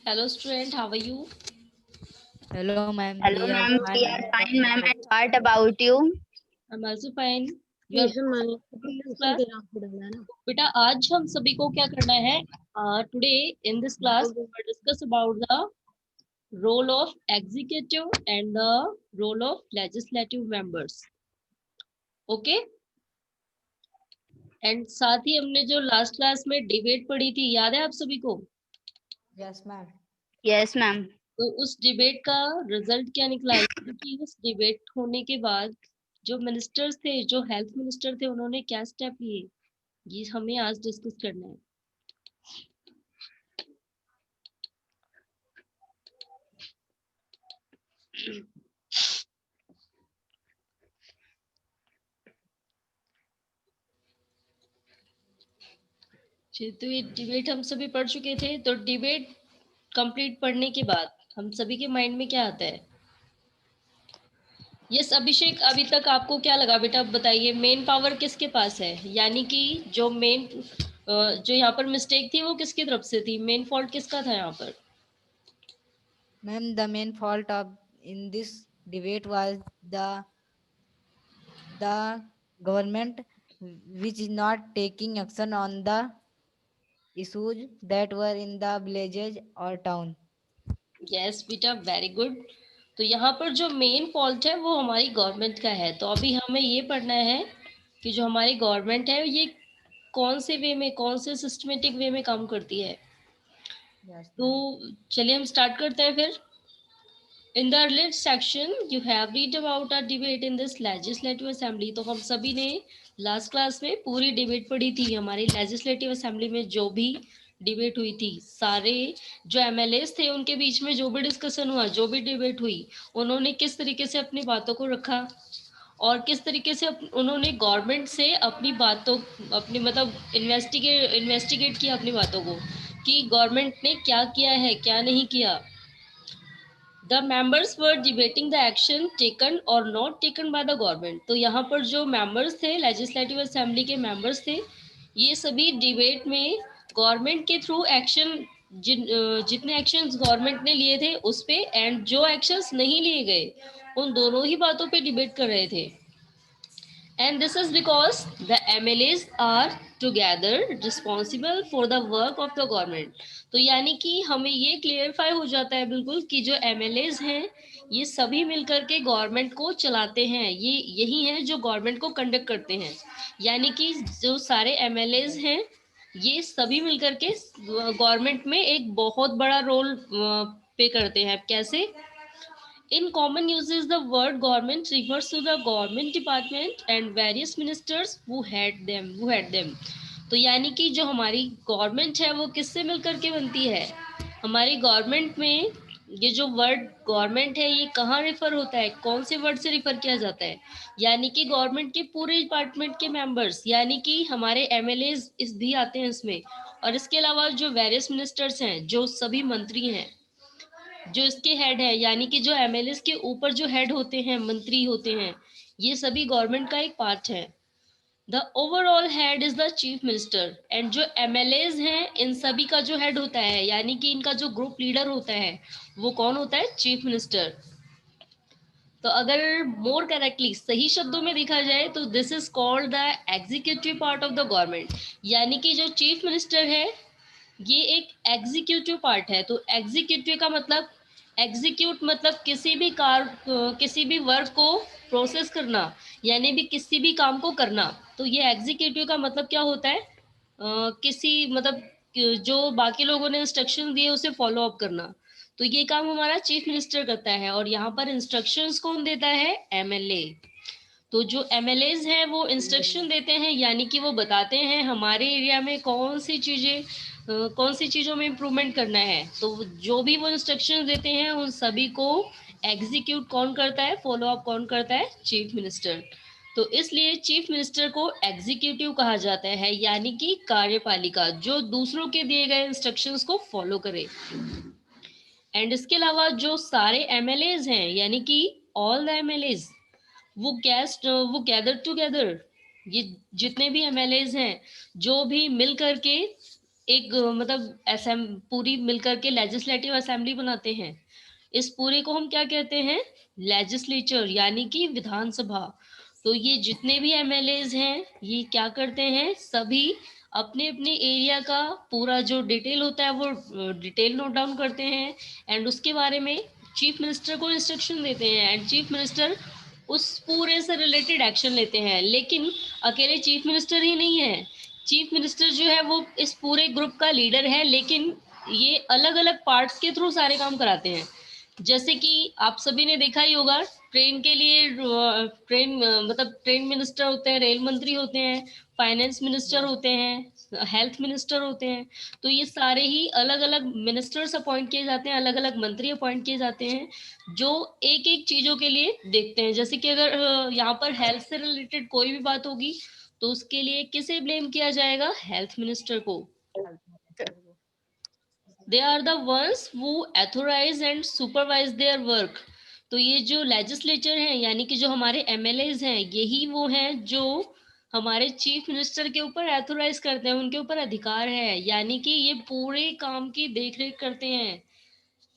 Hello student, how are you? Hello, ma'am. Hello, We are ma'am. We fine. are And what fine, ma'am. about? And what about you? I'm also fine. You are Yes, ma'am. in this class? बेटा आज हम सभी को क्या करना है? Today in this class we will discuss about the role of executive and the role of legislative members. Okay? And साथ ही हमने जो लास्ट क्लास में डिबेट पढ़ी थी, याद है आप सभी को? Yes, ma'am. Yes, ma'am. तो उस डिबेट का रिजल्ट क्या निकला? कि उस डिबेट होने के बाद जो मिनिस्टर्स थे, जो हेल्थ मिनिस्टर थे, उन्होंने क्या स्टेप लिए, ये हमें आज डिस्कस करना है। तो ये डिबेट हम सभी पढ़ चुके थे। तो डिबेट कंप्लीट पढ़ने के बाद हम सभी के माइंड में क्या आता है? यस अभिषेक, अभी तक आपको क्या लगा बेटा? बताइए, मेन पावर किसके पास है? यानी कि जो जो यहाँ पर मिस्टेक थी वो किसकी तरफ से थी? मेन फॉल्ट किसका था यहाँ पर? Ma'am, the main fault of in this debate was the government, which is not taking action on the issues that were in the villages or town. Yes बेटा, वेरी गुड। तो यहाँ पर जो main fault है वो हमारी government का है। तो अभी हमें ये पढ़ना है कि जो हमारी गवर्नमेंट है ये कौन से वे में, कौन से सिस्टमेटिक वे में काम करती है। Yes, तो ma'am. चलिए हम स्टार्ट करते हैं फिर। In the earlier section, you have read about a debate in this legislative assembly. तो हम सभी ने लास्ट क्लास में पूरी डिबेट पढ़ी थी। हमारी लेजिस्लेटिव असेंबली में जो भी डिबेट हुई थी, सारे जो एमएलएस थे उनके बीच में जो भी डिस्कशन हुआ, जो भी डिबेट हुई, उन्होंने किस तरीके से अपनी बातों को रखा और किस तरीके से उन्होंने गवर्नमेंट से अपनी बातों, अपनी मतलब इन्वेस्टिगेट किया अपनी बातों को कि गवर्नमेंट ने क्या किया है, क्या नहीं किया। The members were debating the action taken or not taken by the government. तो यहाँ पर जो members थे, लेजिस्लेटिव असेंबली के members थे, ये सभी डिबेट में गवर्नमेंट के थ्रू एक्शन, जितने एक्शंस गवर्नमेंट ने लिए थे उस पे, एंड जो एक्शंस नहीं लिए गए उन दोनों ही बातों पे डिबेट कर रहे थे। And this is because the MLAs are together responsible for the work of the government. तो यानी कि हमें ये क्लियरफाई हो जाता है बिल्कुल कि जो MLAs हैं ये सभी मिलकर के गवर्नमेंट को चलाते हैं, ये यही हैं जो गवर्नमेंट को कंडक्ट करते हैं। यानी कि जो सारे MLAs हैं ये सभी मिलकर के गवर्नमेंट में एक बहुत बड़ा रोल पे करते हैं। कैसे? In common uses, the word government refers to the government department and various ministers who head them. तो यानी कि जो हमारी गवर्नमेंट है वो किससे मिलकर के बनती है? हमारी गवर्नमेंट में ये जो वर्ड गवर्नमेंट है ये कहाँ रिफर होता है, कौन से वर्ड से रिफर किया जाता है? यानी कि गवर्नमेंट के पूरे डिपार्टमेंट के मेंबर्स, यानी कि हमारे एमएलएज इस भी आते हैं इसमें। और इसके अलावा जो वेरियस मिनिस्टर्स हैं, जो सभी मंत्री हैं, जो इसके हेड है, यानी कि जो एमएलएस के ऊपर जो हेड होते हैं, मंत्री होते हैं, ये सभी गवर्नमेंट का एक पार्ट है। The overall head is the chief minister. And जो एमएलएस हैं इन सभी का जो हेड होता है, यानी कि इनका जो ग्रुप लीडर होता है वो कौन होता है? Chief minister. तो अगर मोर करेक्टली, सही शब्दों में देखा जाए तो this is called the executive part of the government. यानी कि जो चीफ मिनिस्टर है ये एक एग्जीक्यूटिव पार्ट है। तो एग्जीक्यूटिव का मतलब, एग्जीक्यूट मतलब किसी भी वर्क को प्रोसेस करना, यानी भी किसी भी काम को करना। तो ये एग्जीक्यूटिव का मतलब क्या होता है? किसी मतलब जो बाकी लोगों ने इंस्ट्रक्शन दिए उसे फॉलो अप करना। तो ये काम हमारा चीफ मिनिस्टर करता है। और यहाँ पर इंस्ट्रक्शंस कौन देता है? एमएलए। तो जो एमएलएज हैं वो इंस्ट्रक्शन देते हैं, यानी कि वो बताते हैं हमारे एरिया में कौन सी चीज़ों में इम्प्रूवमेंट करना है। तो जो भी वो इंस्ट्रक्शन देते हैं उन सभी को एग्जीक्यूट कौन करता है, फॉलो अप कौन करता है? Chief minister. तो इसलिए चीफ मिनिस्टर को एग्जीक्यूटिव कहा जाता है, यानी कि कार्यपालिका जो दूसरों के दिए गए इंस्ट्रक्शंस को फॉलो करे। एंड इसके अलावा जो सारे एमएलएज हैं, यानी कि ऑल द एमएलएज, वो गैदर टुगेदर, ये जितने भी एमएलएज हैं जो भी मिल करके एक मतलब पूरी मिलकर के लेजिस्लेटिव असेंबली बनाते हैं। इस पूरे को हम क्या कहते हैं? लेजिस्लेचर, यानी कि विधानसभा। तो ये जितने भी एमएलएज हैं, ये क्या करते हैं? सभी अपने अपने एरिया का पूरा जो डिटेल होता है वो डिटेल नोट डाउन करते हैं, एंड उसके बारे में चीफ मिनिस्टर को इंस्ट्रक्शन देते हैं, एंड चीफ मिनिस्टर उस पूरे से रिलेटेड एक्शन लेते हैं। लेकिन अकेले चीफ मिनिस्टर ही नहीं है, चीफ मिनिस्टर जो है वो इस पूरे ग्रुप का लीडर है, लेकिन ये अलग अलग पार्ट्स के थ्रू सारे काम कराते हैं। जैसे कि आप सभी ने देखा ही होगा, ट्रेन के लिए मतलब ट्रेन मिनिस्टर होते हैं, रेल मंत्री होते हैं, फाइनेंस मिनिस्टर होते हैं, हेल्थ मिनिस्टर होते हैं। तो ये सारे ही अलग अलग मिनिस्टर्स अपॉइंट किए जाते हैं, अलग अलग मंत्री अपॉइंट किए जाते हैं, जो एक एक चीजों के लिए देखते हैं। जैसे कि अगर यहाँ पर हेल्थ से रिलेटेड कोई भी बात होगी, तो उसके लिए किसे ब्लेम किया जाएगा? हेल्थ मिनिस्टर को। They are the ones who authorize and supervise their work। तो ये जो लेजिस्लेचर हैं, यानी कि जो हमारे एमएलएज हैं, यही वो हैं जो हमारे चीफ मिनिस्टर के ऊपर एथोराइज करते हैं, उनके ऊपर अधिकार है, यानी कि ये पूरे काम की देखरेख करते हैं।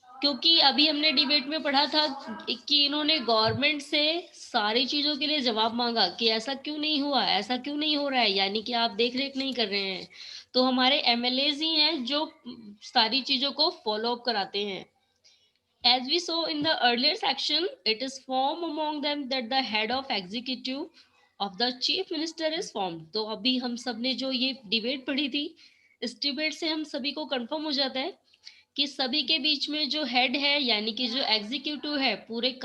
क्योंकि अभी हमने डिबेट में पढ़ा था कि इन्होंने गवर्नमेंट से सारी चीजों के लिए जवाब मांगा कि ऐसा क्यों नहीं हुआ, ऐसा क्यों नहीं हो रहा है, यानी कि आप देख रेख नहीं कर रहे हैं। तो हमारे एमएलएज ही हैं जो सारी चीजों को फॉलो अप कराते हैं। As we saw in the earlier section, it is formed among them that the head of executive of the chief minister is formed। तो अभी हम सब ने जो ये डिबेट पढ़ी थी, इस डिबेट से हम सभी को कंफर्म हो जाता है कि सभी के बीच में जो हेड है, यानी कि जो एग्जीक्यूटिव है, पूरे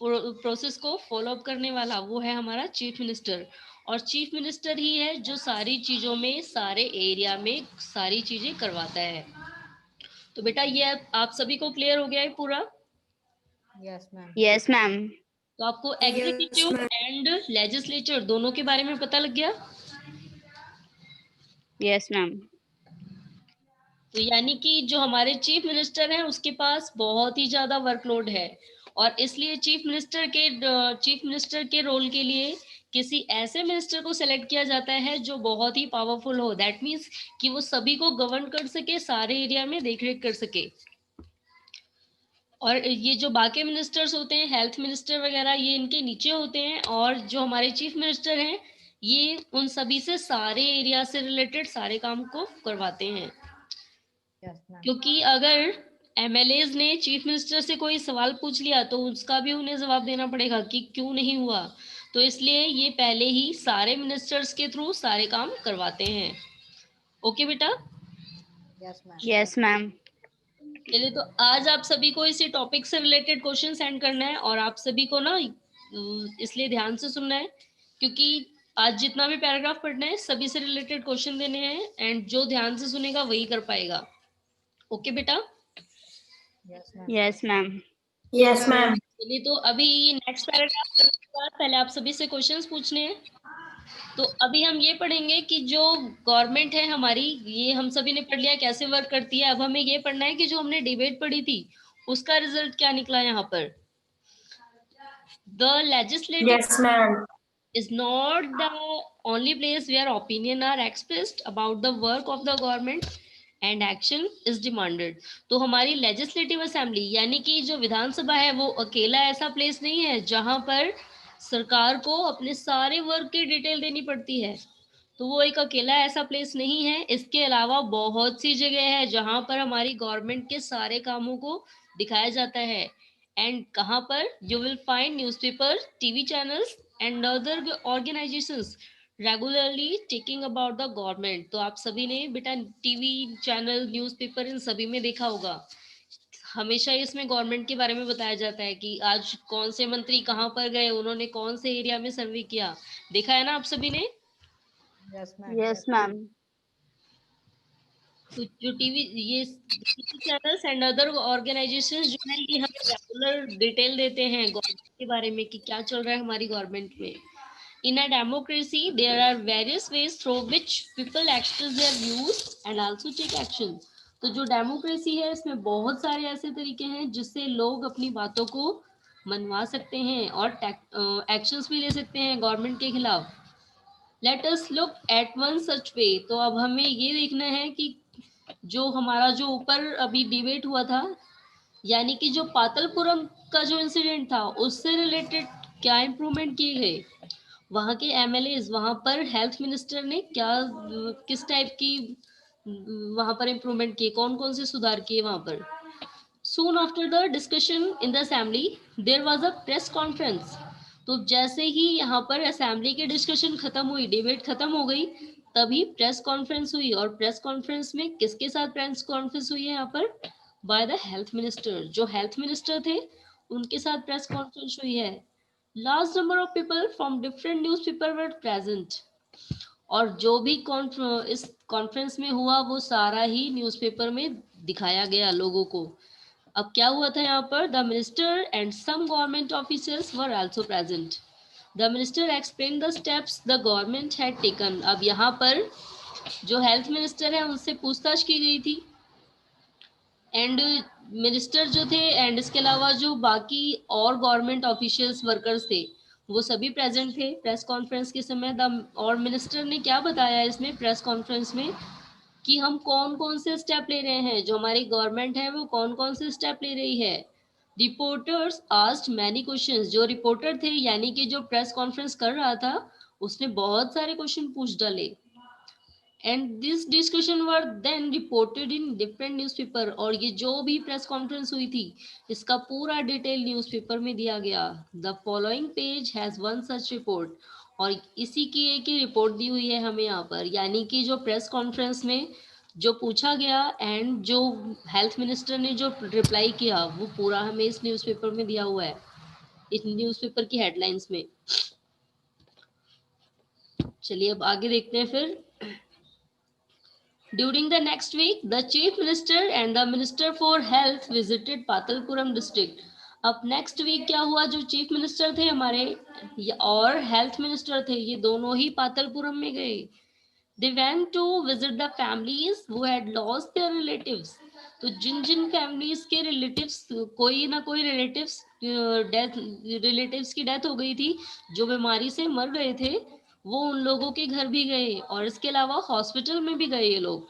प्रोसेस को फॉलो अप करने वाला, वो है हमारा चीफ मिनिस्टर। और चीफ मिनिस्टर ही है जो सारी चीजों में, सारे एरिया में सारी चीजें करवाता है। तो बेटा ये आप सभी को क्लियर हो गया है पूरा? Yes ma'am. Yes, ma'am. तो आपको एग्जीक्यूटिव एंड लेजिस्लेचर दोनों के बारे में पता लग गया? Yes, ma'am. तो यानी कि जो हमारे चीफ मिनिस्टर हैं, उसके पास बहुत ही ज्यादा वर्कलोड है, और इसलिए चीफ मिनिस्टर के रोल के लिए किसी ऐसे मिनिस्टर को सेलेक्ट किया जाता है जो बहुत ही पावरफुल हो। दैट मीन्स कि वो सभी को गवर्न कर सके, सारे एरिया में देखरेख कर सके। और ये जो बाकी मिनिस्टर्स होते हैं, हेल्थ मिनिस्टर वगैरह, ये इनके नीचे होते हैं, और जो हमारे चीफ मिनिस्टर हैं, ये उन सभी से सारे एरिया से रिलेटेड सारे काम को करवाते हैं। Yes ma'am. क्योंकि अगर एमएलएज ने चीफ मिनिस्टर से कोई सवाल पूछ लिया, तो उसका भी उन्हें जवाब देना पड़ेगा कि क्यों नहीं हुआ। तो इसलिए ये पहले ही सारे मिनिस्टर्स के थ्रू सारे काम करवाते हैं। ओके बेटा? Yes ma'am. Yes, ma'am. चलिए, तो आज आप सभी को इसी टॉपिक से रिलेटेड क्वेश्चन सेंड करना है, और आप सभी को ना इसलिए ध्यान से सुनना है, क्योंकि आज जितना भी पैराग्राफ पढ़ना है, सभी से रिलेटेड क्वेश्चन देने हैं, एंड जो ध्यान से सुनेगा वही कर पाएगा। ओके बेटा? Yes ma'am. Yes, ma'am. Yes, ma'am. चलिए, तो अभी नेक्स्ट पैराग्राफ करने के बाद पहले आप सभी से क्वेश्चंस पूछने हैं। तो अभी हम ये पढ़ेंगे कि जो गवर्नमेंट है हमारी, ये हम सभी ने पढ़ लिया कैसे वर्क करती है। अब हमें ये पढ़ना है कि जो हमने डिबेट पढ़ी थी, उसका रिजल्ट क्या निकला यहाँ पर। The legislative Yes, ma'am. is not the only place where opinion are expressed about the work of the government and action is demanded। तो हमारी लेजिस्लेटिव असेंबली, यानी कि जो विधानसभा है, वो अकेला ऐसा प्लेस नहीं है जहां पर सरकार को अपने सारे वर्क की डिटेल देनी पड़ती है। तो वो एक अकेला ऐसा प्लेस नहीं है, इसके अलावा बहुत सी जगह है जहां पर हमारी गवर्नमेंट के सारे कामों को दिखाया जाता है। एंड कहाँ पर? You will find newspaper, TV channels and other organisations regularly taking about the government. तो आप सभी ने बेटा टीवी चैनल, न्यूज़पेपर, इन सभी में देखा होगा, हमेशा इसमें गवर्नमेंट के बारे में बताया जाता है कि आज कौन से मंत्री कहाँ पर गए, उन्होंने कौन से एरिया में सर्वे किया। देखा है ना आप सभी ने? Yes ma'am. Yes, ma'am. तो जो टीवी, ये TV channels and other organisations जो है, ये हमें रेगुलर डिटेल देते हैं गवर्नमेंट के बारे में कि क्या चल रहा है हमारी गवर्नमेंट में। In a democracy there are various ways through which people express their views and also take action. तो जो डेमोक्रेसी है, इसमें बहुत सारे ऐसे तरीके हैं जिससे लोग अपनी बातों को मनवा सकते हैं और एक्शंस भी ले सकते हैं गवर्नमेंट के खिलाफ। Let us look at one such way. तो अब हमें ये देखना है कि जो हमारा जो ऊपर अभी डिबेट हुआ था, यानी कि जो पातलपुरम का जो इंसिडेंट था उससे रिलेटेड क्या इम्प्रूवमेंट किए गए, वहाँ के एमएलए, वहाँ पर हेल्थ मिनिस्टर ने क्या किस टाइप की वहाँ पर इम्प्रूवमेंट किए, कौन कौन से सुधार किए वहाँ पर। Soon after the discussion in the assembly, there was a press conference. तो जैसे ही यहाँ पर असेंबली की डिस्कशन खत्म हुई, डिबेट खत्म हो गई, तभी प्रेस कॉन्फ्रेंस हुई। और प्रेस कॉन्फ्रेंस में किसके साथ प्रेस कॉन्फ्रेंस हुई है यहाँ पर? By the health minister. जो हेल्थ मिनिस्टर थे उनके साथ प्रेस कॉन्फ्रेंस हुई है। Large number of people from different newspaper were present. और जो भी इस कॉन्फ्रेंस में हुआ वो सारा ही न्यूज़पेपर में दिखाया गया लोगों को। अब क्या हुआ था यहाँ पर? The minister and some government officers were also present. The minister explain the steps the government had taken. अब यहाँ पर जो हेल्थ मिनिस्टर है उनसे पूछताछ की गई थी, एंड मिनिस्टर जो थे एंड इसके अलावा जो बाकी और गवर्नमेंट ऑफिशियल्स वर्कर्स थे वो सभी प्रेजेंट थे प्रेस कॉन्फ्रेंस के समय। द और मिनिस्टर ने क्या बताया इसमें प्रेस कॉन्फ्रेंस में कि हम कौन कौन से स्टेप ले रहे हैं, जो हमारी गवर्नमेंट है वो कौन कौन से स्टेप ले रही है। Reporters asked many questions. जो रिपोर्टर थे यानी कि जो प्रेस कॉन्फ्रेंस कर रहा था उसने बहुत सारे क्वेश्चन पूछ डाले। And this discussion were then reported in different newspaper. और ये जो भी प्रेस कॉन्फ्रेंस हुई थी इसका पूरा डिटेल न्यूज़पेपर में दिया गया। The following page has one such report. और इसी की एक ही रिपोर्ट दी हुई है हमें यहाँ पर, यानी कि जो प्रेस कॉन्फ्रेंस में जो पूछा गया एंड जो हेल्थ मिनिस्टर ने जो रिप्लाई किया वो पूरा हमें इस न्यूज़पेपर में दिया हुआ है, इस न्यूज़पेपर की हेडलाइंस में। चलिए अब आगे देखते हैं फिर। During the next week, the Chief Minister and the Minister for Health visited Patalpuram district. अब नेक्स्ट वीक क्या हुआ, जो चीफ मिनिस्टर थे हमारे और हेल्थ मिनिस्टर थे ये दोनों ही पातलपुरम में गए। They went to visit the families who had lost their relatives. तो जिन जिन फैमिलीज के रिलेटिव्स, कोई ना कोई रिलेटिव्स की डेथ हो गई थी, जो बीमारी से मर गए थे, वो उन लोगों के घर भी गए और इसके अलावा हॉस्पिटल में भी गए ये लोग।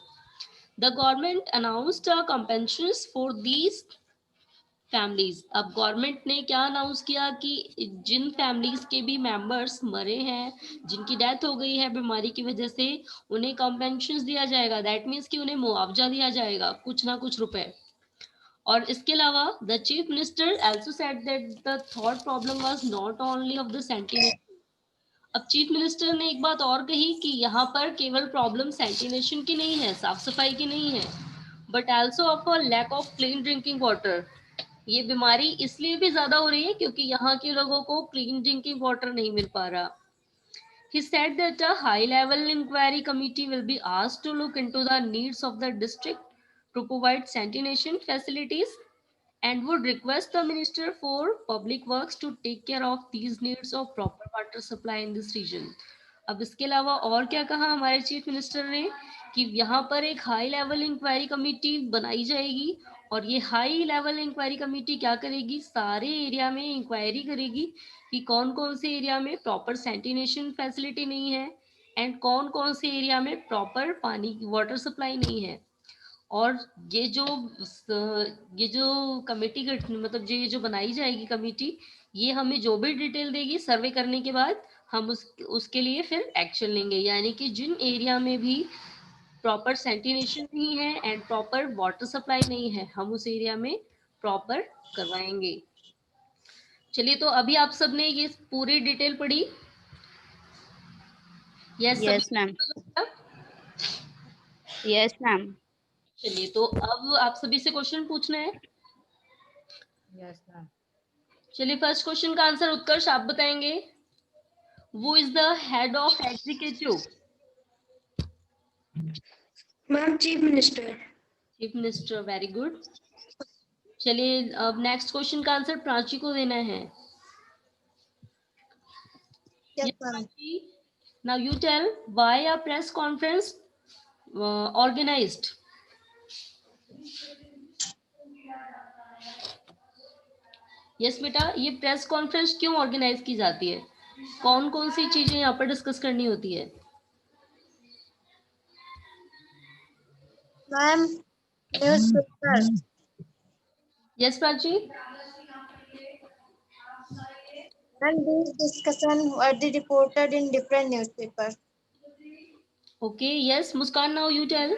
The government announced compensations for these families. अब गवर्नमेंट ने क्या अनाउंस किया कि जिन फैमिलीज के भी मेंबर्स मरे हैं, जिनकी डेथ हो गई है बीमारी की वजह से, उन्हें कंपेंसेशंस दिया जाएगा। दैट मीन्स कि उन्हें मुआवजा दिया जाएगा कुछ ना कुछ रुपए। और इसके अलावा the chief minister also said that the thought problem was not only of the sanitation. अब चीफ मिनिस्टर ने एक बात और कही कि यहाँ पर केवल प्रॉब्लम सैनिटेशन की नहीं है, साफ सफाई की नहीं है, but also of a lack of clean drinking water. ये बीमारी इसलिए भी ज्यादा हो रही है क्योंकि यहाँ के लोगों को क्लीन ड्रिंकिंग वाटर नहीं मिल पा रहा। He said that a high-level inquiry committee will be asked to look into the needs of the district to provide sanitation facilities and would request the Minister for Public Works to take care of these needs of proper water supply in this region. अब इसके अलावा और क्या कहा हमारे chief minister ने कि यहाँ पर एक हाई लेवल इंक्वायरी कमेटी बनाई जाएगी और ये हाई लेवल इंक्वायरी कमेटी क्या करेगी, सारे एरिया में इंक्वायरी करेगी कि कौन कौन से एरिया में प्रॉपर सैनिटेशन फैसिलिटी नहीं है एंड कौन कौन से एरिया में प्रॉपर पानी वाटर सप्लाई नहीं है। और ये जो कमेटी मतलब ये जो बनाई जाएगी कमेटी, ये हमें जो भी डिटेल देगी सर्वे करने के बाद हम उसके लिए फिर एक्शन लेंगे। यानी कि जिन एरिया में भी प्रॉपर सैनिटेशन नहीं है एंड प्रॉपर वाटर सप्लाई नहीं है, हम उस एरिया में प्रॉपर करवाएंगे। चलिए तो अभी आप सबने ये पूरी डिटेल पढ़ी? Yes, ma'am. Yes, ma'am. चलिए तो अब आप सभी से क्वेश्चन पूछना है। Yes, ma'am. चलिए फर्स्ट क्वेश्चन का आंसर उत्कर्ष आप बताएंगे। Who is the head of executive? Ma'am, Chief Minister. Chief minister, very good. चलिए अब नेक्स्ट क्वेश्चन का आंसर प्राची को देना है। Yes, ma'am. Now you tell why a press conference organized? Yes बेटा, ये प्रेस कॉन्फ्रेंस क्यों ऑर्गेनाइज की जाती है? कौन कौन सी चीजें यहाँ पर डिस्कस करनी होती है? Ma'am, newspaper. Yes, Prachi. And these discussion were reported in different newspapers. Okay, yes, Muskan, now you tell.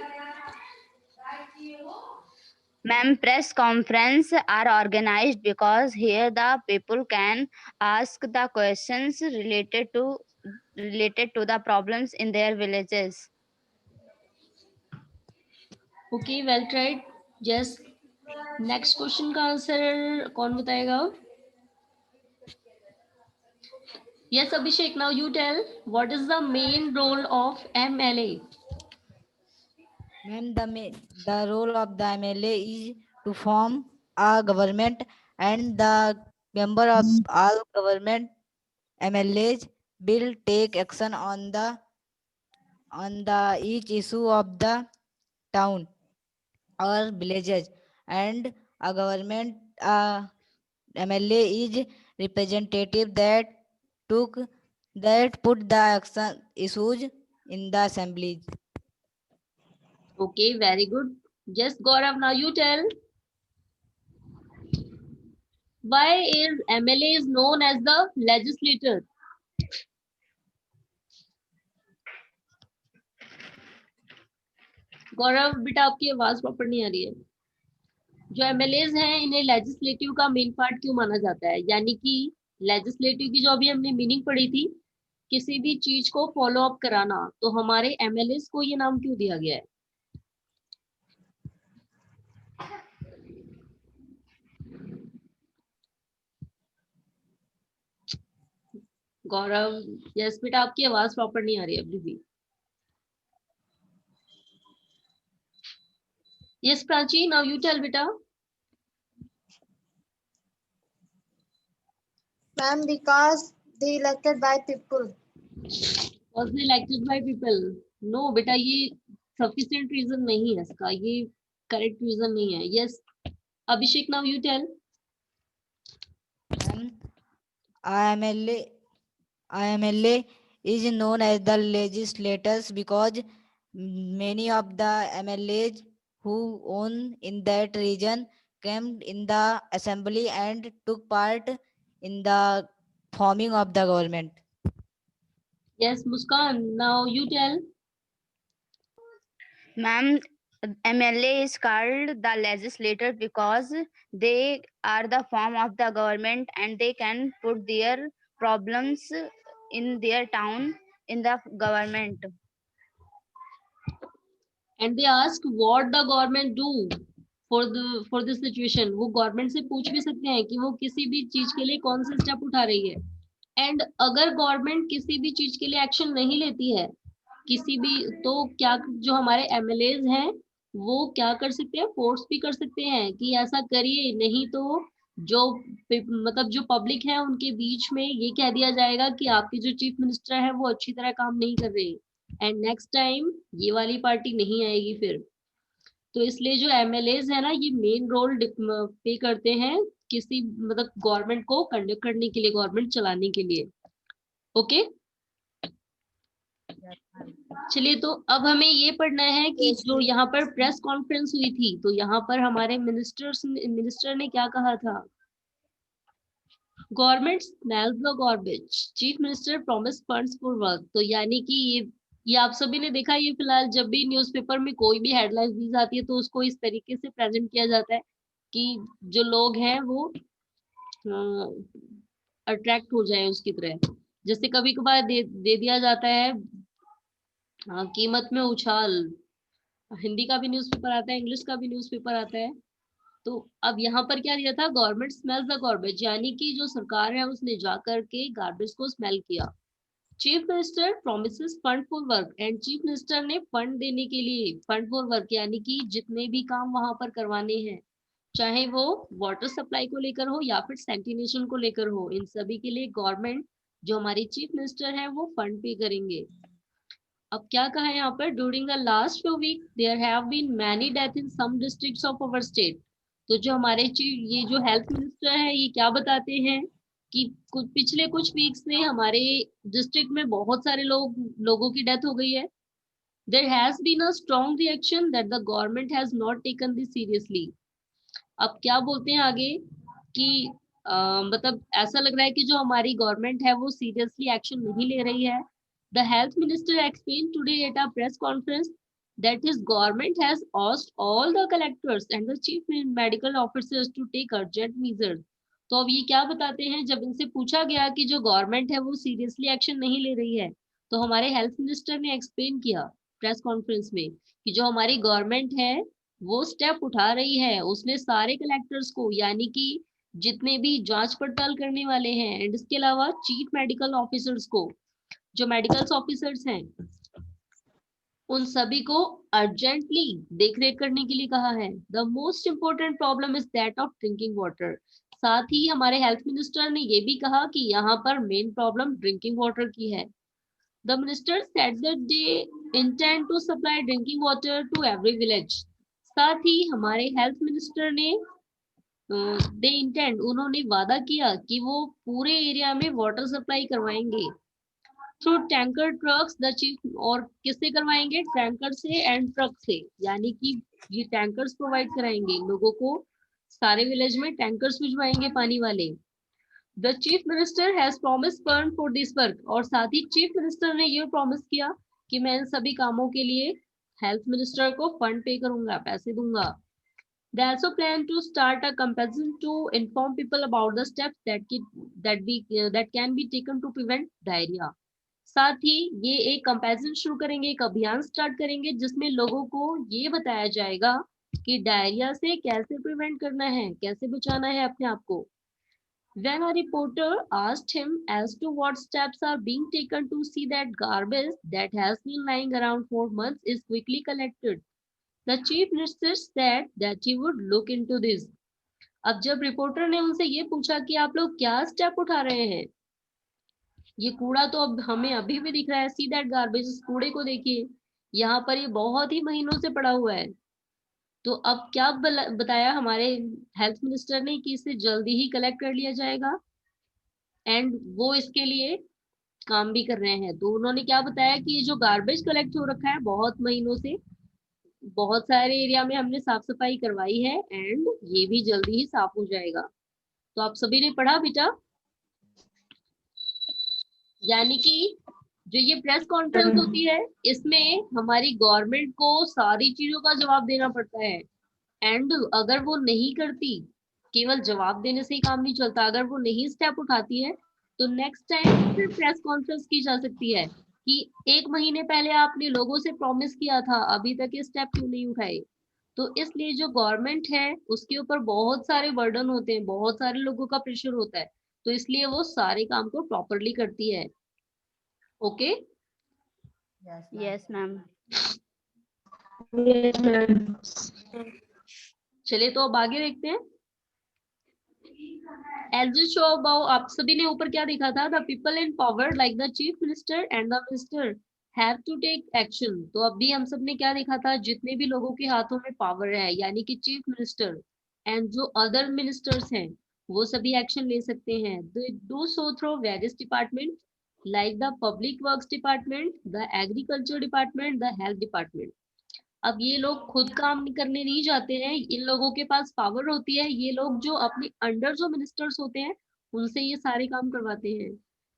Ma'am, press conference are organized because here the people can ask the questions related to the problems in their villages. Okay, well tried. Yes. Next question का answer कौन बताएगा? Yes Abhishek, now you tell what is the main role of MLA? Ma'am, the role of the MLA is to form a government, and the member of all government MLAs will take action on the each issue of the town or villages, and a government MLA is representative that put the action issues in the assemblies. Okay, very good. Just Gaurav, now you tell why is MLA is known as the legislator? Gaurav बेटा, आपकी आवाज proper नहीं आ रही है. जो MLAs हैं इन्हें legislative का मेन पार्ट क्यों माना जाता है? यानी कि लेजिस्लेटिव की जो अभी हमने मीनिंग पढ़ी थी, किसी भी चीज को फॉलो अप कराना, तो हमारे एमएलएज को ये नाम क्यों दिया गया है? गौरव, यस बेटा, आपकी आवाज प्रॉपर नहीं आ रही है अभी भी. Yes Prachi, now you tell बेटा. Ma'am, because they elected by people. Was elected by people? No बेटा, ये sufficient reason नहीं है इसका, ये correct reason नहीं है. Yes Abhishek, now you tell. IMLA is known as the legislators because many of the MLAs who own in that region came in the assembly and took part in the forming of the government. Yes Muskan, now you tell. Ma'am, MLA is called the legislator because they are the form of the government and they can put their problems in their town in the government. And they ask what the government do for this situation. वो government से पूछ भी सकते हैं कि वो किसी भी चीज के लिए कौन से स्टेप उठा रही है. एंड अगर गवर्नमेंट किसी भी चीज के लिए एक्शन नहीं लेती है, किसी भी, तो क्या जो हमारे एमएलएज हैं वो क्या कर सकते हैं? फोर्स भी कर सकते हैं कि ऐसा करिए, नहीं तो जो मतलब जो पब्लिक है उनके बीच में ये कह दिया जाएगा कि आपके जो चीफ मिनिस्टर है वो अच्छी तरह काम नहीं कर रहे, एंड नेक्स्ट टाइम ये वाली पार्टी नहीं आएगी फिर. तो इसलिए जो एमएलएज है ना, ये मेन रोल पे करते हैं किसी मतलब गवर्नमेंट को कंडक्ट करने के लिए, गवर्नमेंट चलाने के लिए. ओके चलिए, तो अब हमें ये पढ़ना है कि जो यहाँ पर प्रेस कॉन्फ्रेंस हुई थी, तो यहाँ पर हमारे मिनिस्टर ने क्या कहा था? Government smells the garbage, chief minister promise funds for work. तो यानी कि ये आप सभी ने देखा, ये फिलहाल जब भी न्यूज़पेपर में कोई भी हेडलाइन दी जाती है तो उसको इस तरीके से प्रेजेंट किया जाता है कि जो लोग हैं वो अट्रैक्ट हो जाए उसकी तरह. जैसे कभी कभार दे दिया जाता है कीमत में उछाल. हिंदी का भी न्यूज़पेपर आता है, इंग्लिश का भी न्यूज़पेपर आता है. तो अब यहाँ पर क्या दिया था? गवर्नमेंट स्मेल्स द गार्बेज, यानी कि जो सरकार है उसने जाकर के गार्बेज को स्मेल किया. Chief minister promises fund for work, and chief minister ने फंड देने के लिए, फंड फॉर वर्क यानी कि जितने भी काम वहां पर करवाने हैं, चाहे वो वाटर सप्लाई को लेकर हो या फिर सैनिटेशन को लेकर हो, इन सभी के लिए गवर्नमेंट, जो हमारी चीफ मिनिस्टर है, वो फंड पे करेंगे. अब क्या कहा है यहाँ पर? During the last few week there have been many death in some districts of our state. तो जो हमारे ये जो हेल्थ मिनिस्टर है, ये क्या बताते हैं कि पिछले कुछ वीक्स में हमारे डिस्ट्रिक्ट में बहुत सारे लोगों की डेथ हो गई है. There has been a strong reaction that the government has not taken this seriously. अब क्या बोलते हैं आगे कि मतलब ऐसा लग रहा है कि जो हमारी गवर्नमेंट है वो सीरियसली एक्शन नहीं ले रही है. The health minister explained today at a press conference that his government has asked all the collectors and the chief medical officers to take urgent measures. तो अब ये क्या बताते हैं, जब इनसे पूछा गया कि जो गवर्नमेंट है वो सीरियसली एक्शन नहीं ले रही है, तो हमारे हेल्थ मिनिस्टर ने एक्सप्लेन किया प्रेस कॉन्फ्रेंस में कि जो हमारी गवर्नमेंट है वो स्टेप उठा रही है. उसने सारे कलेक्टर्स को, यानी कि जितने भी जांच पड़ताल करने वाले हैं, एंड इसके अलावा चीफ मेडिकल ऑफिसर्स को, जो मेडिकल ऑफिसर्स हैं, उन सभी को अर्जेंटली देखरेख करने के लिए कहा है. The most important problem is that of drinking water. साथ ही हमारे हेल्थ मिनिस्टर ने ये भी कहा कि यहाँ पर मेन प्रॉब्लम ड्रिंकिंग वाटर की है. The minister said that they intend to supply drinking water to every village. साथ ही हमारे हेल्थ मिनिस्टर ने उन्होंने वादा किया कि वो पूरे एरिया में वाटर सप्लाई करवाएंगे through tanker trucks. The chief, और किससे करवाएंगे? टैंकर से एंड ट्रक से, यानी कि ये टैंकर्स प्रोवाइड कराएंगे लोगों को. सारे विलेज में टैंकर्स भिजवाएंगे पानी वाले. The chief minister has promise fund for this work. और साथ ही चीफ मिनिस्टर ने ये प्रॉमिस किया कि मैं इन सभी कामों के लिए हेल्थ मिनिस्टर को फंड पे करूंगा, पैसे दूंगा. They also plan to start a campaign to inform people about the steps that can be taken to prevent diarrhea. साथ ही ये एक कंपैरिजन शुरू करेंगे, एक अभियान स्टार्ट करेंगे जिसमें लोगों को ये बताया जाएगा कि डायरिया से कैसे प्रिवेंट करना है, कैसे बचाना है अपने आप को. When a reporter asked him as to what steps are being taken to see that garbage that has been lying around for months is quickly collected, the chief minister said that he would look into this. अब जब reporter ने उनसे ये पूछा कि आप लोग क्या स्टेप उठा रहे हैं, ये कूड़ा तो अब हमें अभी भी दिख रहा है, सी दैट गार्बेज, इस कूड़े को देखिए, यहाँ पर ये बहुत ही महीनों से पड़ा हुआ है. तो अब क्या बताया हमारे हेल्थ मिनिस्टर ने कि इसे जल्दी ही कलेक्ट कर लिया जाएगा, एंड वो इसके लिए काम भी कर रहे हैं. तो उन्होंने क्या बताया कि ये जो गार्बेज कलेक्ट हो रखा है बहुत महीनों से, बहुत सारे एरिया में हमने साफ सफाई करवाई है, एंड ये भी जल्दी ही साफ हो जाएगा. तो आप सभी ने पढ़ा बेटा, यानी कि जो ये प्रेस कॉन्फ्रेंस होती है इसमें हमारी गवर्नमेंट को सारी चीजों का जवाब देना पड़ता है, एंड अगर वो नहीं करती, केवल जवाब देने से ही काम नहीं चलता, अगर वो नहीं स्टेप उठाती है तो नेक्स्ट टाइम फिर प्रेस कॉन्फ्रेंस की जा सकती है कि 1 महीने पहले आपने लोगों से प्रॉमिस किया था, अभी तक ये स्टेप क्यों नहीं उठाए. तो इसलिए जो गवर्नमेंट है उसके ऊपर बहुत सारे बर्डन होते हैं, बहुत सारे लोगों का प्रेशर होता है, तो इसलिए वो सारे काम को प्रॉपरली करती है. Okay Yes, ma'am. चलिए तो अब आगे देखते हैं. As you show above, आप सभी ने ऊपर क्या देखा था? The people in power like the chief minister and the minister have to take action. तो अभी हम सब ने क्या देखा था? जितने भी लोगों के हाथों में पावर है, यानी कि चीफ मिनिस्टर एंड जो अदर मिनिस्टर्स हैं, वो सभी एक्शन ले सकते हैं. They do so through various departments like the public works department, the agriculture department, the health department. अब ये लोग खुद काम करने नहीं जाते हैं, इन लोगों के पास पावर होती है, ये लोग जो अपने अंडर जो मिनिस्टर्स होते हैं उनसे ये सारे काम करवाते हैं.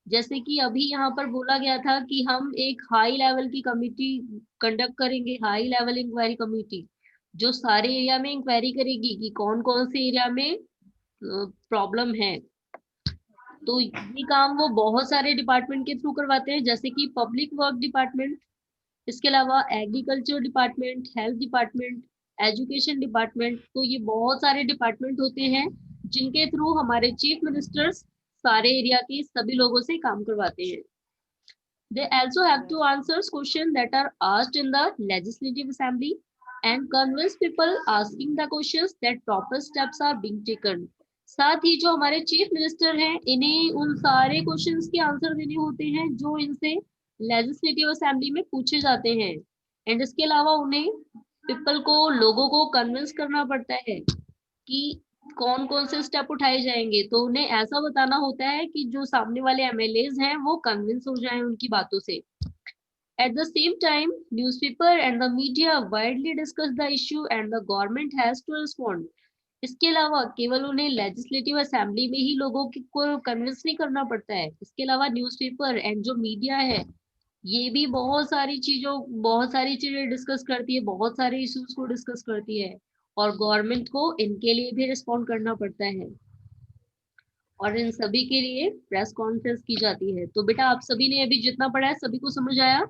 जैसे कि अभी यहाँ पर बोला गया था कि हम एक हाई लेवल की कमिटी कंडक्ट करेंगे, हाई लेवल इंक्वायरी कमिटी, जो सारे एरिया में इंक्वायरी करेगी कि कौन कौन से एरिया में प्रॉब्लम है. तो ये काम वो बहुत सारे डिपार्टमेंट के थ्रू करवाते हैं, जैसे कि पब्लिक वर्क डिपार्टमेंट, इसके अलावा agriculture department, health department, education department. तो ये बहुत सारे डिपार्टमेंट होते हैं जिनके थ्रू हमारे चीफ मिनिस्टर्स सारे एरिया के सभी लोगों से काम करवाते हैं. They also have to answer questions that are asked in the legislative assembly and convince people asking the questions that proper steps are being taken. साथ ही जो हमारे चीफ मिनिस्टर हैं, इन्हें उन सारे क्वेश्चंस के आंसर देने होते हैं जो इनसे लेजिस्लेटिव असेंबली में पूछे जाते हैं, एंड इसके अलावा उन्हें पीपल को, लोगों को कन्विंस करना पड़ता है कि कौन कौन से स्टेप उठाए जाएंगे. तो उन्हें ऐसा बताना होता है कि जो सामने वाले एमएलएज हैं वो कन्विंस हो जाएं उनकी बातों से. At the same time, newspaper and the media widely discuss the issue and the government has to respond. इसके अलावा केवल उन्हें लेजिस्लेटिव असेंबली में ही लोगों को कन्विंस नहीं करना पड़ता है, इसके अलावा न्यूज़पेपर एंड जो मीडिया है ये भी बहुत सारी चीजें डिस्कस करती है, बहुत सारे इश्यूज को डिस्कस करती है और गवर्नमेंट को इनके लिए भी रिस्पॉन्ड करना पड़ता है और इन सभी के लिए प्रेस कॉन्फ्रेंस की जाती है। तो बेटा आप सभी ने अभी जितना पढ़ा है सभी को समझ आया?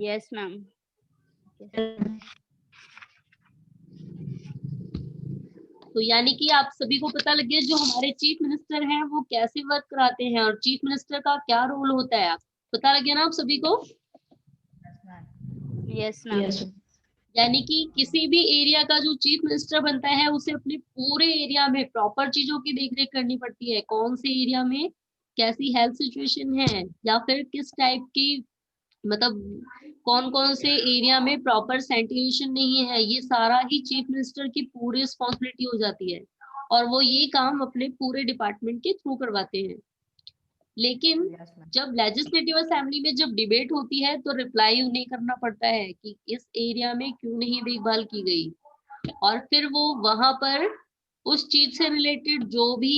Yes, ma'am. तो यानी कि आप सभी को पता लग गया जो हमारे चीफ मिनिस्टर हैं वो कैसे वर्क कराते हैं और चीफ मिनिस्टर का क्या रोल होता है, पता लग गया ना आप सभी को? Yes, ma'am. यानी कि किसी भी एरिया का जो चीफ मिनिस्टर बनता है उसे अपने पूरे एरिया में प्रॉपर चीजों की देखरेख करनी पड़ती है, कौन से एरिया में कैसी हेल्थ सिचुएशन है या फिर किस टाइप की, मतलब कौन कौन से एरिया में प्रॉपर सैनिटेशन नहीं है, ये सारा ही चीफ मिनिस्टर की पूरी रिस्पॉन्सिबिलिटी हो जाती है और वो ये काम अपने पूरे डिपार्टमेंट के थ्रू करवाते हैं। लेकिन जब लेजिस्लेटिव असेंबली में जब डिबेट होती है तो रिप्लाई उन्हें करना पड़ता है कि इस एरिया में क्यों नहीं देखभाल की गई और फिर वो वहां पर उस चीज से रिलेटेड जो भी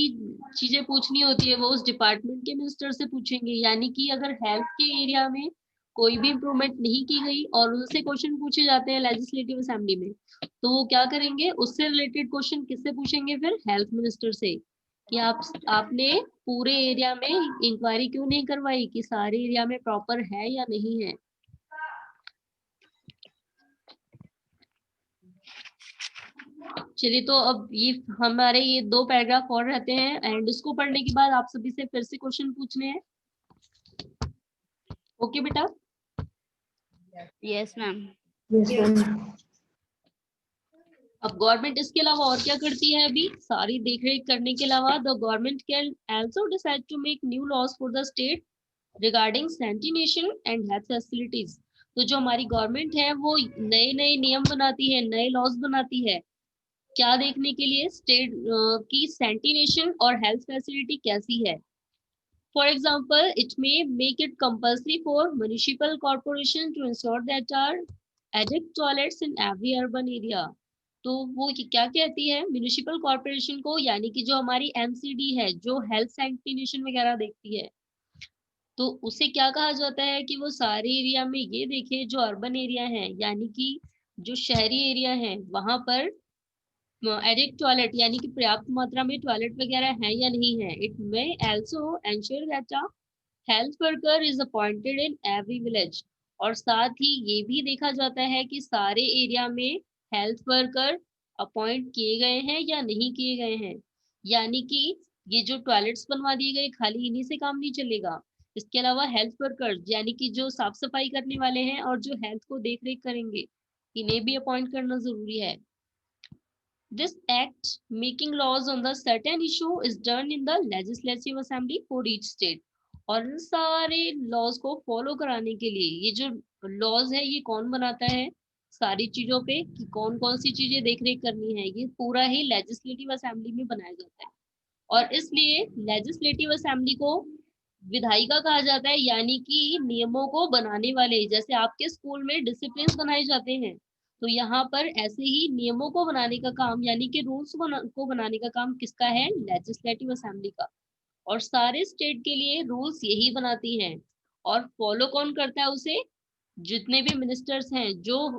चीजें पूछनी होती है वो उस डिपार्टमेंट के मिनिस्टर से पूछेंगे। यानी कि अगर हेल्थ के एरिया में कोई भी इम्प्रूवमेंट नहीं की गई और उनसे क्वेश्चन पूछे जाते हैं लेजिस्लेटिव असेंबली में तो वो क्या करेंगे, उससे रिलेटेड क्वेश्चन किससे पूछेंगे, फिर हेल्थ मिनिस्टर से कि आपने पूरे एरिया में इंक्वायरी क्यों नहीं करवाई कि सारे एरिया में प्रॉपर है या नहीं है। चलिए तो अब ये हमारे ये 2 पैराग्राफ और रहते हैं एंड इसको पढ़ने के बाद आप सभी से फिर से क्वेश्चन पूछने हैं। ओके बेटा? Yes, ma'am. अब गवर्नमेंट इसके अलावा और क्या करती है, अभी सारी देखरेख करने के अलावा the government can also decide to make new laws for the state regarding sanitation and health facilities. तो जो हमारी गवर्नमेंट है वो नए नए नियम बनाती है, नए लॉज बनाती है, क्या देखने के लिए, स्टेट की सैनिटेशन और हेल्थ फैसिलिटी कैसी है। For example it may make it compulsory for municipal corporation to ensure that are adequate toilets in every urban area. तो वो क्या कहती है म्युनिसिपल कॉर्पोरेशन को, यानी कि जो हमारी एमसीडी है जो हेल्थ सैनिटेशन वगैरह देखती है, तो उसे क्या कहा जाता है कि वो सारे एरिया में ये देखे जो अर्बन एरिया है यानी कि जो शहरी एरिया है वहां पर एडिक्ट टॉयलेट यानी कि पर्याप्त मात्रा में टॉयलेट वगैरह है या नहीं है। It may also ensure that a health worker is appointed in every village. और साथ ही ये भी देखा जाता है कि सारे एरिया में हेल्थ वर्कर अपॉइंट किए गए हैं या नहीं किए गए हैं। यानी कि ये जो टॉयलेट्स बनवा दिए गए खाली इन्हीं से काम नहीं चलेगा, इसके अलावा हेल्थ वर्कर्स यानी कि जो साफ सफाई करने वाले हैं और जो हेल्थ को देख रेख करेंगे इन्हें भी अपॉइंट करना जरूरी है। This act making laws on the certain issue is done in the legislative assembly for each state। और इन सारे लॉज को फॉलो कराने के लिए ये जो लॉज है ये कौन बनाता है, सारी चीजों पे कि कौन कौन सी चीजें देख रेख करनी है, ये पूरा ही लेजिस्लेटिव असेंबली में बनाया जाता है। और इसलिए लेजिस्लेटिव असेंबली को विधायिका कहा जाता है, यानी कि नियमों को बनाने वाले। जैसे आपके स्कूल में डिसिप्लिन बनाए जाते हैं तो यहाँ पर ऐसे ही नियमों को बनाने का काम यानी कि रूल्स को बनाने का काम किसका है, लेजिस्लेटिव असेंबली का। और सारे स्टेट के लिए रूल्स यही बनाती हैं और फॉलो कौन करता है उसे, जितने भी मिनिस्टर्स हैं जो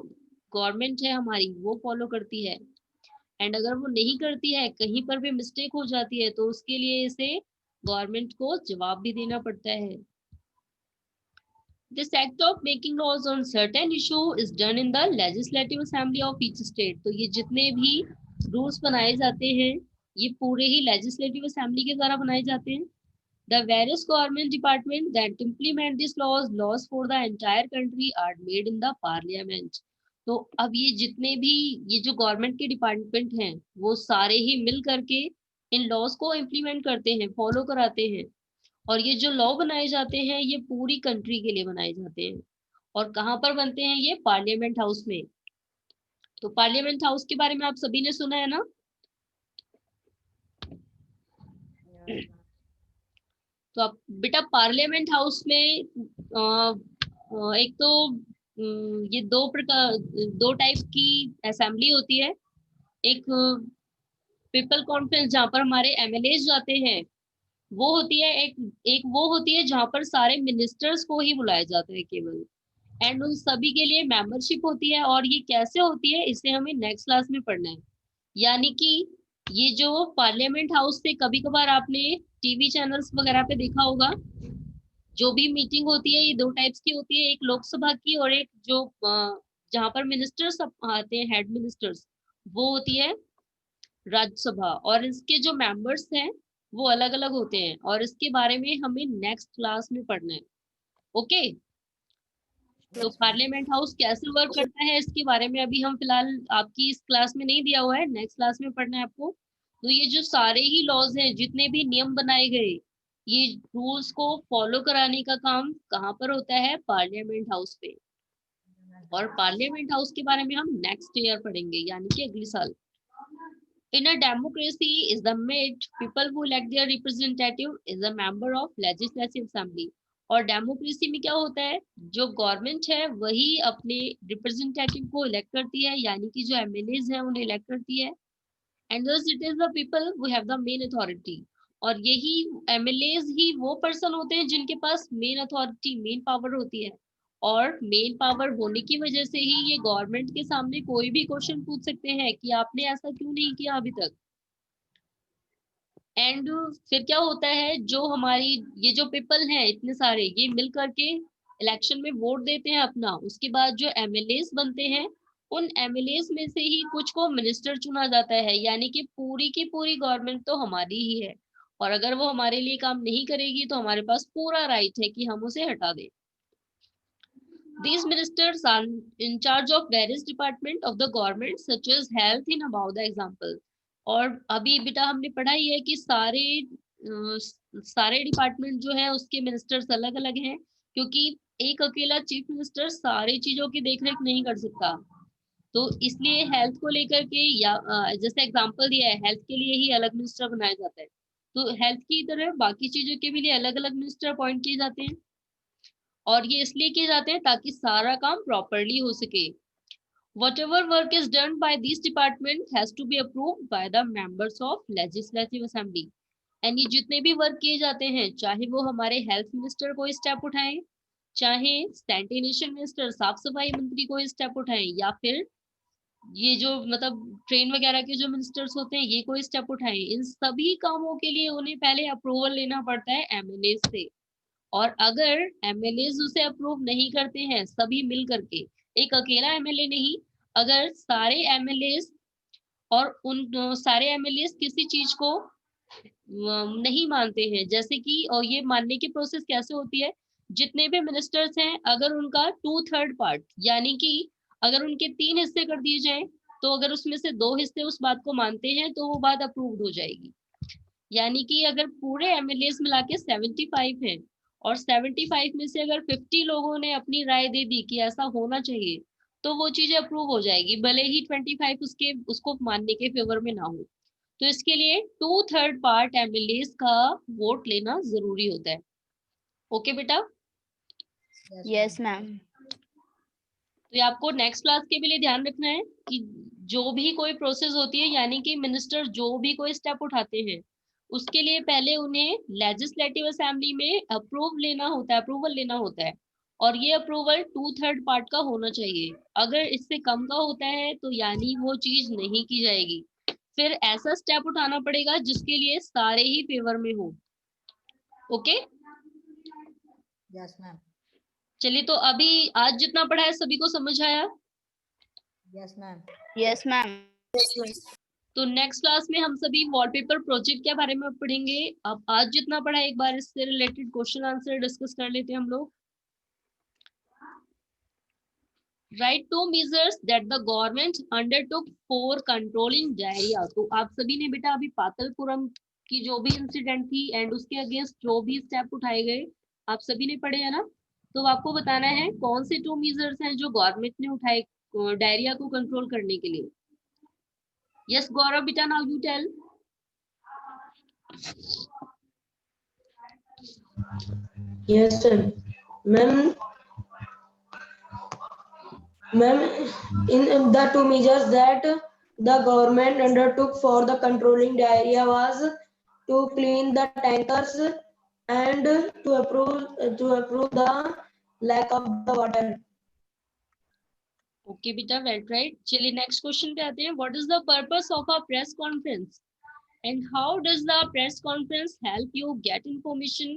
गवर्नमेंट है हमारी वो फॉलो करती है। एंड अगर वो नहीं करती है, कहीं पर भी मिस्टेक हो जाती है तो उसके लिए इसे गवर्नमेंट को जवाब भी देना पड़ता है। This act of making laws on certain issue is done in the legislative assembly of each state। तो ये जितने भी रूल्स बनाए जाते हैं ये पूरे ही लेजिस्लेटिव असेंबली के द्वारा बनाए जाते हैं। The various government departments that implement these laws for the entire country are made in the parliament। तो अब ये जितने भी ये जो गवर्नमेंट के डिपार्टमेंट हैं वो सारे ही मिल करके इन लॉज को इम्प्लीमेंट करते हैं, फॉलो कराते हैं। और ये जो लॉ बनाए जाते हैं ये पूरी कंट्री के लिए बनाए जाते हैं। और कहाँ पर बनते हैं ये, पार्लियामेंट हाउस में। तो पार्लियामेंट हाउस के बारे में आप सभी ने सुना है ना। तो आप बेटा पार्लियामेंट हाउस में एक तो ये दो टाइप की असेंबली होती है। एक पीपल कॉन्फ्रेंस जहाँ पर हमारे एमएलए जाते हैं वो होती है, एक एक वो होती है जहाँ पर सारे मिनिस्टर्स को ही बुलाया जाता है केवल, एंड उन सभी के लिए मेंबरशिप होती है। और ये कैसे होती है इसे हमें नेक्स्ट क्लास में पढ़ना है। यानी कि ये जो पार्लियामेंट हाउस से कभी कभार आपने टीवी चैनल्स वगैरह पे देखा होगा, जो भी मीटिंग होती है ये दो टाइप्स की होती है, एक लोकसभा की और एक जो जहाँ पर मिनिस्टर्स आते हैं, हेड मिनिस्टर्स, वो होती है राज्यसभा। और इसके जो मेंबर्स हैं वो अलग अलग होते हैं, और इसके बारे में हमें नेक्स्ट क्लास में पढ़ना है। ओके, तो पार्लियामेंट हाउस कैसे वर्क करता है इसके बारे में अभी हम फिलहाल आपकी इस क्लास में नहीं दिया हुआ है, नेक्स्ट क्लास में पढ़ना है आपको। तो ये जो सारे ही लॉज हैं, जितने भी नियम बनाए गए, ये रूल्स को फॉलो कराने का काम कहाँ पर होता है? पार्लियामेंट हाउस पे। और पार्लियामेंट हाउस के बारे में हम नेक्स्ट ईयर पढ़ेंगे, यानी कि अगले साल। In a democracy is the made people who elect their representative is a member of legislative assembly। और डेमोक्रेसी में क्या होता है, जो गवर्नमेंट है वही अपने रिप्रेजेंटेटिव को इलेक्ट करती है, यानी कि जो एमएलएज हैं उन्हें इलेक्ट करती है। And thus it is the people who have the main authority। और यही एमएलएज ही वो पर्सन होते हैं जिनके पास मेन अथॉरिटी, मेन पावर होती है। और मेन पावर होने की वजह से ही ये गवर्नमेंट के सामने कोई भी क्वेश्चन पूछ सकते हैं कि आपने ऐसा क्यों नहीं किया अभी तक। एंड फिर क्या होता है, जो हमारी ये जो पीपल हैं इतने सारे, ये मिल करके इलेक्शन में वोट देते हैं अपना। उसके बाद जो एमएलएस बनते हैं, उन एमएलएस में से ही कुछ को मिनिस्टर चुना जाता है, यानी कि पूरी की पूरी गवर्नमेंट तो हमारी ही है। और अगर वो हमारे लिए काम नहीं करेगी तो हमारे पास पूरा राइट है कि हम उसे हटा दें। These ministers are in charge of various departments of the government such as health in above the example। और अभी बेटा हमने पढ़ा ही है कि सारे डिपार्टमेंट जो है उसके मिनिस्टर्स अलग अलग हैं, क्योंकि एक अकेला चीफ मिनिस्टर सारी चीजों की देखरेख नहीं कर सकता। तो इसलिए हेल्थ को लेकर के, या जैसे एग्जांपल दिया है, हेल्थ के लिए ही अलग मिनिस्टर बनाया जाता है। तो हेल्थ की तरह बाकी चीजों के भी लिए अलग अलग मिनिस्टर अपॉइंट किए जाते हैं। और ये इसलिए किए जाते हैं ताकि सारा काम प्रॉपरली हो सके। Whatever work is done by this department has to be approved by the members of legislative assembly। यानी जितने भी वर्क किए जाते हैं, चाहे वो हमारे हेल्थ मिनिस्टर कोई स्टेप उठाएं, चाहे सैनिटेशन मिनिस्टर साफ सफाई मंत्री कोई स्टेप उठाएं, या फिर ये जो मतलब ट्रेन वगैरह के जो मिनिस्टर्स होते हैं ये कोई स्टेप उठाएं, इन सभी कामों के लिए उन्हें पहले अप्रूवल लेना पड़ता है एमएलए से। और अगर एमएलए उसे अप्रूव नहीं करते हैं सभी मिल करके, एक अकेला एमएलए नहीं, अगर सारे एमएलए और उन सारे एमएलए किसी चीज को नहीं मानते हैं, जैसे कि, और ये मानने की प्रोसेस कैसे होती है, जितने भी मिनिस्टर्स हैं अगर उनका 2/3 पार्ट, यानी कि अगर उनके 3 हिस्से कर दिए जाए, तो अगर उसमें से 2 हिस्से उस बात को मानते हैं तो वो बात अप्रूव्ड हो जाएगी। यानी कि अगर पूरे एमएलए मिला के 75 हैं और 75 में से अगर 50 लोगों ने अपनी राय दे दी कि ऐसा होना चाहिए, तो वो चीजें अप्रूव हो जाएगी, भले ही 25 उसको मानने के फेवर में ना हो। तो इसके लिए 2/3 पार्ट एमएलए का वोट लेना जरूरी होता है। ओके बेटा, Yes, ma'am. तो ये आपको नेक्स्ट क्लास के भी लिए ध्यान रखना है कि जो भी कोई प्रोसेस होती है, यानी कि मिनिस्टर जो भी कोई स्टेप उठाते हैं, उसके लिए पहले उन्हें लेजिस्लेटिव असेंबली में अप्रूवल लेना होता है। और ये अप्रूवल 2/3 पार्ट का होना चाहिए। अगर इससे कम का होता है तो यानी वो चीज नहीं की जाएगी, फिर ऐसा स्टेप उठाना पड़ेगा जिसके लिए सारे ही फेवर में हो। Okay, yes ma'am. चलिए, तो अभी आज जितना पढ़ा है सभी को समझ आया? Yes ma'am. Yes, ma'am. तो नेक्स्ट क्लास में हम सभी वॉलपेपर प्रोजेक्ट के बारे में पढ़ेंगे। अब आज जितना पढ़ा है एक बार इससे रिलेटेड क्वेश्चन आंसर डिस्कस कर लेते हैं हम लोग। Write two measures that the government undertook for controlling diarrhoea. तो आप सभी ने बेटा अभी पातलपुरम की जो भी इंसिडेंट थी एंड उसके अगेंस्ट जो भी स्टेप उठाए गए आप सभी ने पढ़े है ना। तो आपको बताना है कौन से 2 मेजर्स हैं जो गवर्नमेंट ने उठाए डायरिया को कंट्रोल करने के लिए। यस गौरव बेटा, now you tell. Yes, ma'am. Ma'am, in the two measures that the government undertook for the controlling diarrhea was to clean the tankers and to approve the lack of the water. Okay बेटा, well right. चलिए next question पे आते हैं। What is the purpose of a press conference and how does the press conference help you get information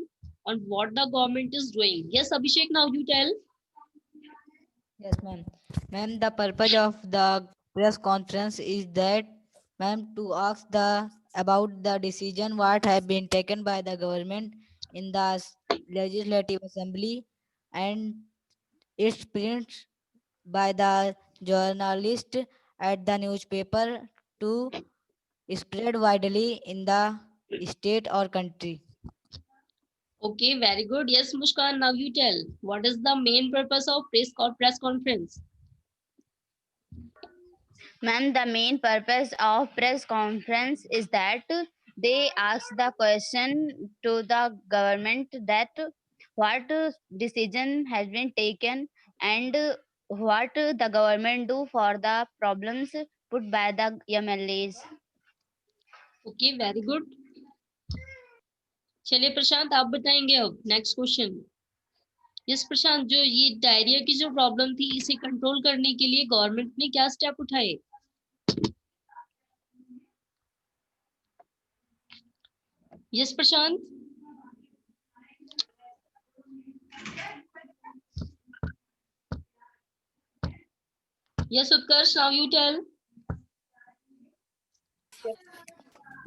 on what the government is doing? Yes Abhishek, now you tell. Yes, ma'am. Ma'am, the purpose of the press conference is that, ma'am, to ask about the decision what have been taken by the government in the legislative assembly, and its prints by the journalist at the newspaper to spread widely in the state or country. Okay, very good. Yes, Mushkan, now you tell. What is the main purpose of press conference? Ma'am, the main purpose of press conference is that they ask the question to the government that what decision has been taken and what the government do for the problems put by the MLAs. Okay, very good. चलिए प्रशांत, आप बताएंगे अब next question. Yes प्रशांत, जो ये diarrhoea की जो problem थी, इसे कंट्रोल करने के लिए गवर्नमेंट ने क्या स्टेप उठाए? Yes Prashant. Yes Utkarsh, now you tell.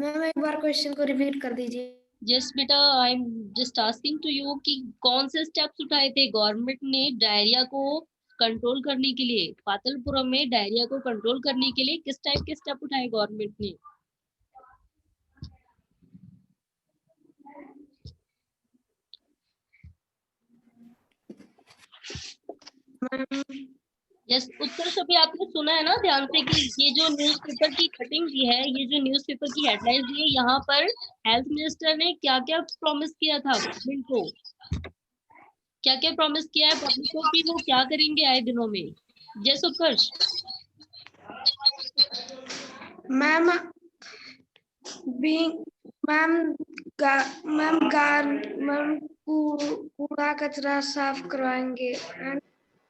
Ma'am एक बार क्वेश्चन को रिपीट कर दीजिए। यस बेटा, I am just asking to you कि कौन से स्टेप्स उठाए थे गवर्नमेंट ने डायरिया को कंट्रोल करने के लिए? पातलपुरम में डायरिया को कंट्रोल करने के लिए किस टाइप के स्टेप उठाए गवर्नमेंट ने? यस उत्कर्ष, अभी आपने सुना है ना ध्यान से कि ये जो न्यूज़पेपर की कटिंग दी है, ये जो न्यूज़पेपर की हेडलाइंस दी है, यहाँ पर हेल्थ मिनिस्टर ने क्या क्या प्रॉमिस किया था पब्लिक को? क्या क्या प्रॉमिस किया है पब्लिक को कि वो क्या करेंगे आए दिनों में? यस उत्कर्ष। मैम मैम कूड़ा कचरा साफ करवाएंगे।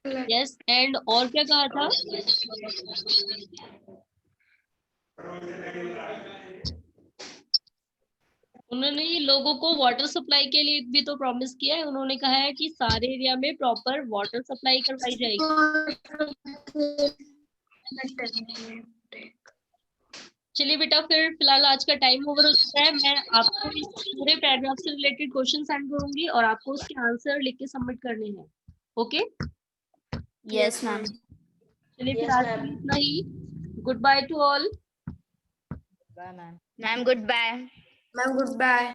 यस, एंड और क्या कहा था? उन्होंने लोगों को वाटर सप्लाई के लिए भी तो प्रॉमिस किया है। उन्होंने कहा है कि सारे एरिया में प्रॉपर वाटर सप्लाई करवाई जाएगी। चलिए बेटा, फिर फिलहाल आज का टाइम ओवर हो चुका है। मैं आपको इस पूरे पैराग्राफ से रिलेटेड क्वेश्चन सेंड करूंगी और आपको उसके आंसर लिख के सबमिट करने हैं। ओके? Yes, ma'am. चलिए फिर आज के लिए इतना ही। Goodbye to all. Bye, ma'am. Ma'am, goodbye. Ma'am good bye.